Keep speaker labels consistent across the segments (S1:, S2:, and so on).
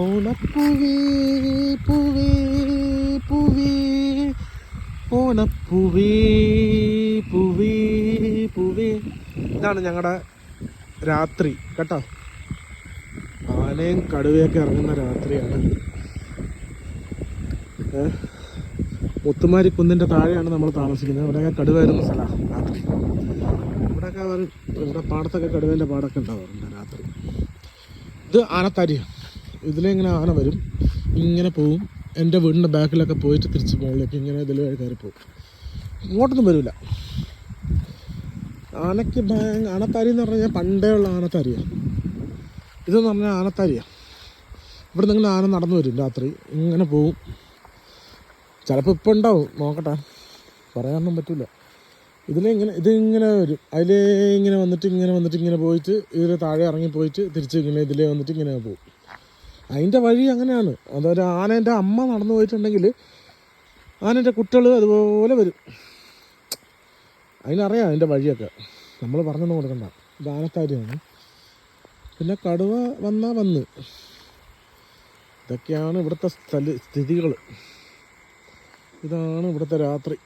S1: ഓണപ്പൂവേ പൂവേ പൂവേ ഓണപ്പൂവേ പൂവേ പൂവേ. ഇതാണ് ഞങ്ങളുടെ രാത്രി കേട്ടോ. ആനയും കടുവയൊക്കെ ഇറങ്ങുന്ന രാത്രിയാണ്. മുത്തുമാരി കുന്നിൻ്റെ താഴെയാണ് നമ്മൾ താമസിക്കുന്നത്. ഇവിടെയൊക്കെ കടുവ വരുന്ന സ്ഥലമാണ് രാത്രി. ഇവിടെയൊക്കെ ഇവിടെ പാടത്തൊക്കെ കടുവേൻ്റെ പാടൊക്കെ ഉണ്ടാവാറുണ്ട് രാത്രി. ഇത് ആനത്താരിയാണ്. ഇതിലിങ്ങനെ ആന വരും, ഇങ്ങനെ പോവും. എൻ്റെ വീടിൻ്റെ ബാക്കിലൊക്കെ പോയിട്ട് തിരിച്ച് മുകളിലേക്ക് ഇങ്ങനെ ഇതിൽ കയറി പോകും. ഇങ്ങോട്ടൊന്നും വരില്ല. ആനയ്ക്ക് ആനത്താരി എന്ന് പറഞ്ഞാൽ പണ്ടേ ഉള്ള ആനത്താരിയാണ്. ഇതെന്ന് പറഞ്ഞാൽ ആനത്താരിയാണ്. ഇവിടെ നിങ്ങൾ ആന നടന്നു വരും രാത്രി, ഇങ്ങനെ പോവും. ചിലപ്പോൾ ഇപ്പം ഉണ്ടാവും, നോക്കട്ടെ, പറയാനൊന്നും പറ്റില്ല. ഇതിങ്ങനെ വരും. അതിലേ ഇങ്ങനെ വന്നിട്ട് ഇങ്ങനെ പോയിട്ട് ഇതിൽ താഴെ ഇറങ്ങി പോയിട്ട് തിരിച്ച് ഇങ്ങനെ ഇതിലേ വന്നിട്ട് ഇങ്ങനെ പോകും. അതിൻ്റെ വഴി അങ്ങനെയാണ്. അതൊരു ആനേൻ്റെ അമ്മ നടന്നു പോയിട്ടുണ്ടെങ്കിൽ ആനേൻ്റെ കുട്ടികൾ അതുപോലെ വരും. അതിനറിയാം അതിൻ്റെ വഴിയൊക്കെ, നമ്മൾ പറഞ്ഞൊന്നും കൊടുക്കണ്ട. ഇത് ആനത്താരിയാണ്. പിന്നെ കടുവ വന്ന് ഇതൊക്കെയാണ് ഇവിടുത്തെ സ്ഥിതികൾ. ഇതാണ് ഇവിടുത്തെ രാത്രി.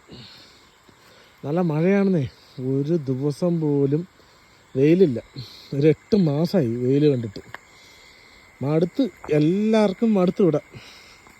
S1: നല്ല മഴയാണെന്നേ. ഒരു ദിവസം പോലും വെയിലില്ല. ഒരു 8 മാസമായി വെയിൽ കണ്ടിട്ട്. എല്ലാവർക്കും മടുത്ത് വിടാം.